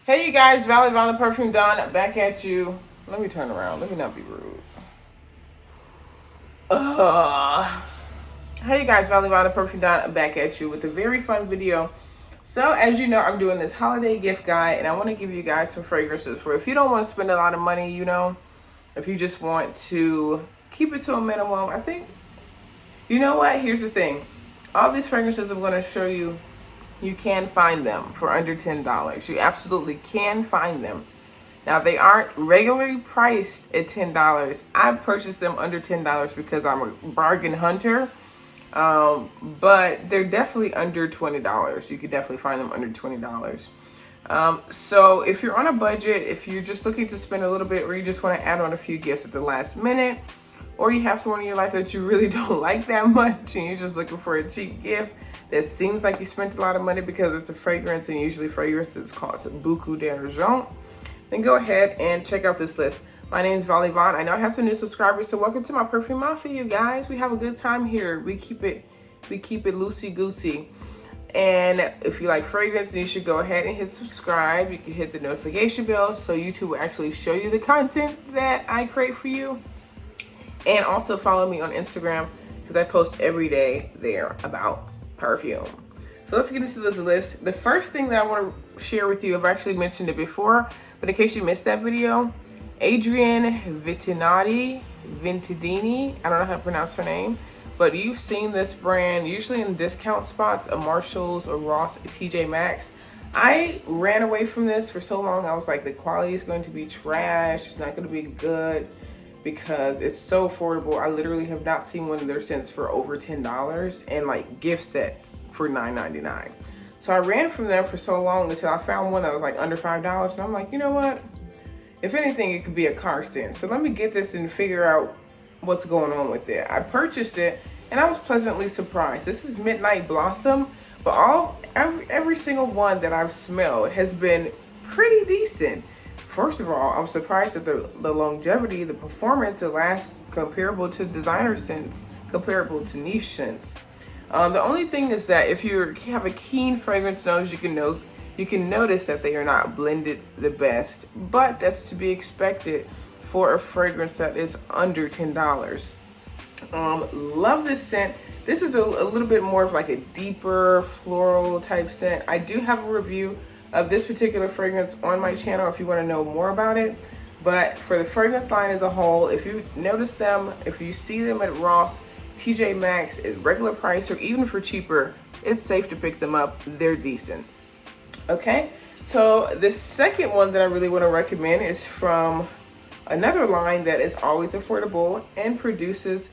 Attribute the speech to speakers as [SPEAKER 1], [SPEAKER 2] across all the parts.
[SPEAKER 1] Hey you guys, Vallivon The Perfume Don back at you. Let me turn around. Let me not be rude. Hey you guys, Vallivon The Perfume Don back at you with a very fun video. So as you know, I'm doing this holiday gift guide and I want to give you guys some fragrances for if you don't want to spend a lot of money, if you just want to keep it to a minimum. I think, you know what? Here's the thing. All these fragrances I'm going to show you, you can find them for under $10. You absolutely can find them. Now, they aren't regularly priced at $10. I purchased them under $10 because I'm a bargain hunter. But they're definitely under $20. You could definitely find them under $20. So if you're on a budget, if you're just looking to spend a little bit, or you just want to add on a few gifts at the last minute, or you have someone in your life that you really don't like that much and you're just looking for a cheap gift that seems like you spent a lot of money because it's a fragrance, and usually fragrances cost beaucoup d'argent, then go ahead and check out this list. My name is Vallivon. I know I have some new subscribers, so welcome to my Perfume Mafia, you guys. We have a good time here. We keep it loosey-goosey. And if you like fragrance, then you should go ahead and hit subscribe. You can hit the notification bell so YouTube will actually show you the content that I create for you. And also follow me on Instagram because I post every day there about perfume. So let's get into this list. The first thing that I want to share with you, I've actually mentioned it before, but in case you missed that video, Adrienne Vintidini, I don't know how to pronounce her name, but you've seen this brand usually in discount spots, a Marshalls or Ross, TJ Maxx. I ran away from this for so long. I was like, the quality is going to be trash. It's not going to be good because it's so affordable. I literally have not seen one of their scents for over $10 and like gift sets for $9.99. So I ran from them for so long until I found one that was like under $5. And I'm like, you know what? If anything, it could be a car scent. So let me get this and figure out what's going on with it. I purchased it and I was pleasantly surprised. This is Midnight Blossom, but every single one that I've smelled has been pretty decent. First of all, I was surprised at the longevity, the performance. It lasts comparable to designer scents, comparable to niche scents. The only thing is that if you have a keen fragrance nose, you can notice that they are not blended the best, but that's to be expected for a fragrance that is under $10. Love this scent. This is a little bit more of like a deeper floral type scent. I do have a review of this particular fragrance on my channel if you want to know more about it. But for the fragrance line as a whole, if you notice them, if you see them at Ross, TJ Maxx at regular price, or even for cheaper, it's safe to pick them up. They're decent. Okay, so the second one that I really want to recommend is from another line that is always affordable and produces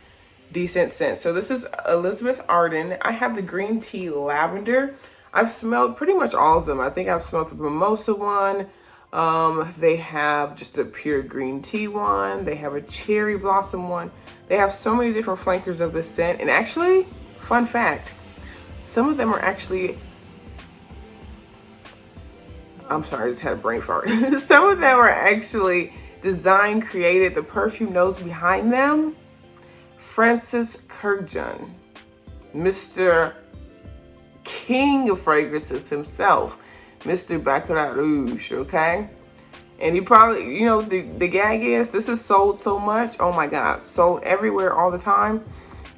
[SPEAKER 1] decent scents. So this is Elizabeth Arden. I have the green tea lavender. I've smelled pretty much all of them. I think I've smelled the mimosa one. They have just a pure green tea one. They have a cherry blossom one. They have so many different flankers of this scent. And actually, fun fact, some of them are actually, I'm sorry, I just had a brain fart. Some of them are actually designed, created, the perfume knows behind them. Francis Kurkdjian, Mr. King of fragrances himself, Mr. Baccarat Rouge, okay? And you probably, the gag is, this is sold so much, oh my God, sold everywhere all the time,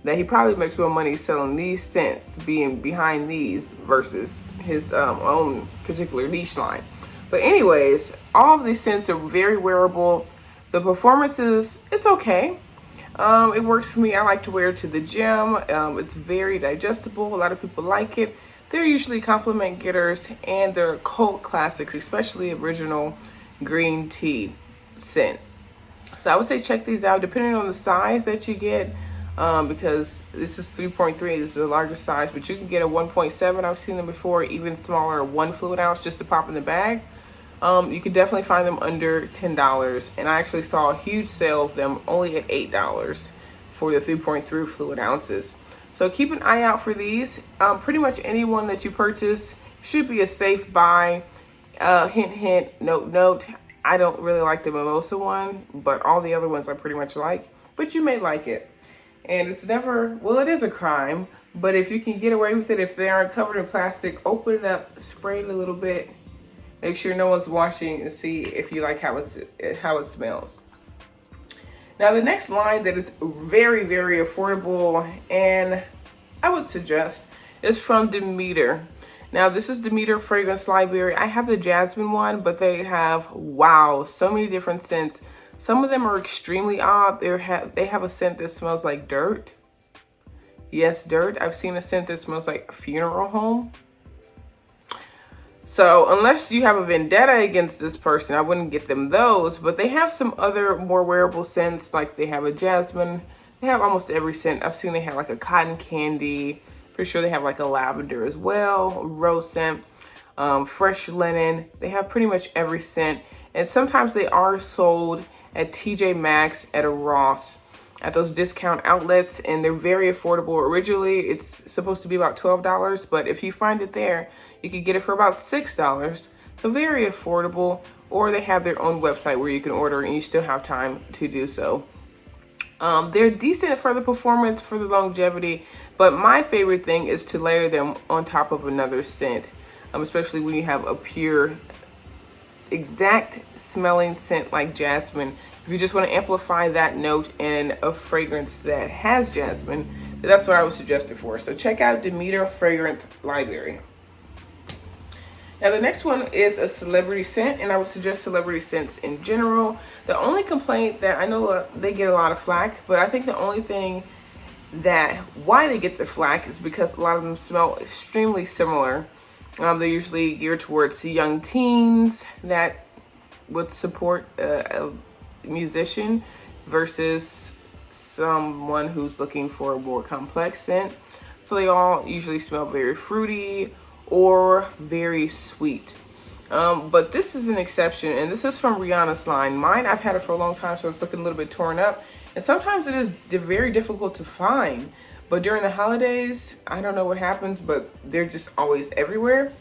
[SPEAKER 1] that he probably makes more money selling these scents, being behind these, versus his own particular niche line. But anyways, all of these scents are very wearable. The performance is, it's okay. It works for me. I like to wear it to the gym. It's very digestible. A lot of people like it. They're usually compliment getters, and they're cult classics, especially original green tea scent. So I would say check these out, depending on the size that you get, because this is 3.3. This is the largest size, but you can get a 1.7. I've seen them before, even smaller, 1 fluid ounce, just to pop in the bag. You can definitely find them under $10, and I actually saw a huge sale of them only at $8 for the 3.3 fluid ounces. So keep an eye out for these. Pretty much anyone that you purchase should be a safe buy. Hint, hint, note, note. I don't really like the mimosa one, but all the other ones I pretty much like. But you may like it. And it's never, well, it is a crime, but if you can get away with it, if they aren't covered in plastic, open it up, spray it a little bit, Make sure no one's watching and see if you like how it smells. Now the next line that is very, very affordable and I would suggest is from Demeter. Now this is Demeter Fragrance Library. I have the jasmine one, but they have, wow, so many different scents. Some of them are extremely odd. They have a scent that smells like dirt. Yes, dirt. I've seen a scent that smells like funeral home. So unless you have a vendetta against this person, I wouldn't get them those. But they have some other more wearable scents, like they have a jasmine. They have almost every scent. I've seen they have like a cotton candy. Pretty sure they have like a lavender as well, rose scent, fresh linen. They have pretty much every scent. And sometimes they are sold at TJ Maxx, at a Ross, at those discount outlets, and they're very affordable. Originally, it's supposed to be about $12, but if you find it there, you can get it for about $6. So very affordable. Or they have their own website where you can order and you still have time to do so. They're decent for the performance, for the longevity, but my favorite thing is to layer them on top of another scent, especially when you have a pure, exact smelling scent like jasmine. If you just want to amplify that note in a fragrance that has jasmine, that's what I would suggest it for. So check out Demeter Fragrance Library. Now the next one is a celebrity scent, and I would suggest celebrity scents in general. The only complaint that I know they get a lot of flack, but I think the only thing that why they get the flack is because a lot of them smell extremely similar. They're usually geared towards young teens that would support a musician versus someone who's looking for a more complex scent. So they all usually smell very fruity or very sweet. But this is an exception, and this is from Rihanna's line. Mine, I've had it for a long time, so it's looking a little bit torn up. And sometimes it is very difficult to find. But during the holidays, I don't know what happens, but they're just always everywhere.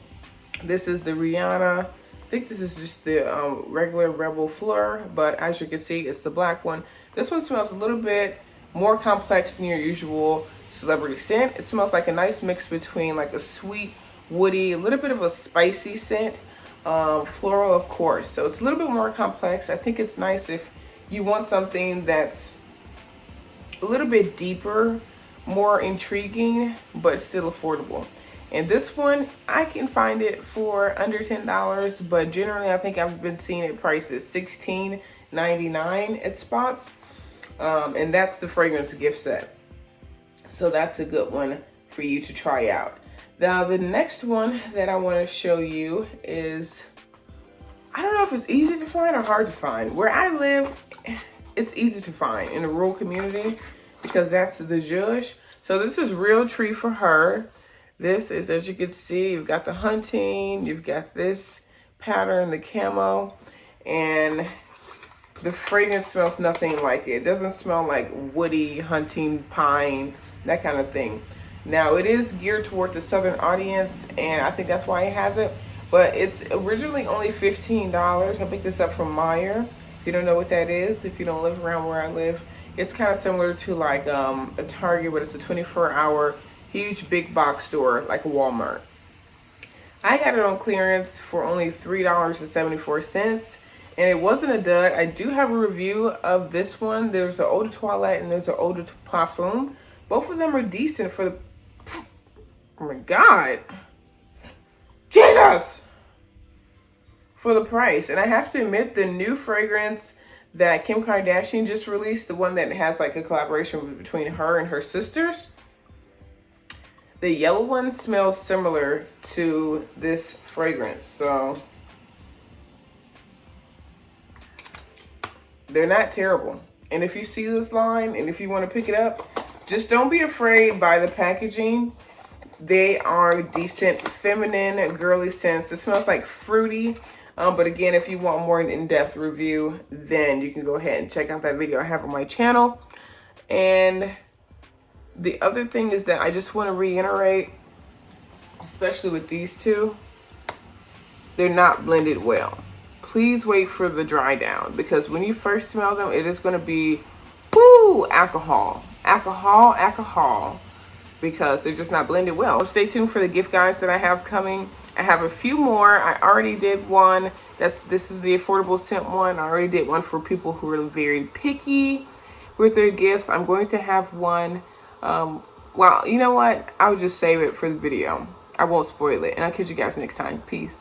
[SPEAKER 1] This is the Rihanna. I think this is just the regular Rebel Fleur, but as you can see, it's the black one. This one smells a little bit more complex than your usual celebrity scent. It smells like a nice mix between like a sweet, woody, a little bit of a spicy scent, floral of course. So it's a little bit more complex. I think it's nice if you want something that's a little bit deeper, more intriguing, but still affordable. And this one, I can find it for under $10, but generally I think I've been seeing it priced at $16.99 at spots. And that's the fragrance gift set. So that's a good one for you to try out. Now the next one that I want to show you is, I don't know if it's easy to find or hard to find. Where I live, it's easy to find in a rural community because that's the Judge. So this is Real Tree for Her. This is, as you can see, you've got the hunting, you've got this pattern, the camo, and the fragrance smells nothing like it. It doesn't smell like woody, hunting, pine, that kind of thing. Now it is geared toward the southern audience, and I think that's why it has it, but it's originally only $15. I picked this up from Meyer. If you don't know what that is, if you don't live around where I live, it's kind of similar to like a Target, but it's a 24-hour huge big box store like a Walmart. I got it on clearance for only $3.74, and it wasn't a dud. I do have a review of this one. There's an Eau de Toilette and there's an Eau de Parfum. Both of them are decent for the, oh my God, Jesus, for the price. And I have to admit, the new fragrance that Kim Kardashian just released, the one that has like a collaboration between her and her sisters, the yellow one smells similar to this fragrance. So they're not terrible. And if you see this line and if you want to pick it up, just don't be afraid by the packaging. They are decent, feminine, girly scents. It smells like fruity. But again, if you want more in-depth review, then you can go ahead and check out that video I have on my channel. And the other thing is that I just want to reiterate, especially with these two, they're not blended well. Please wait for the dry down, because when you first smell them, it is going to be, whoo, alcohol, because they're just not blended well. So stay tuned for the gift guides that I have coming. I have a few more. I already did one. This is the affordable scent one. I already did one for people who are very picky with their gifts. I'm going to have one. Well, you know what? I'll just save it for the video. I won't spoil it. And I'll catch you guys next time. Peace.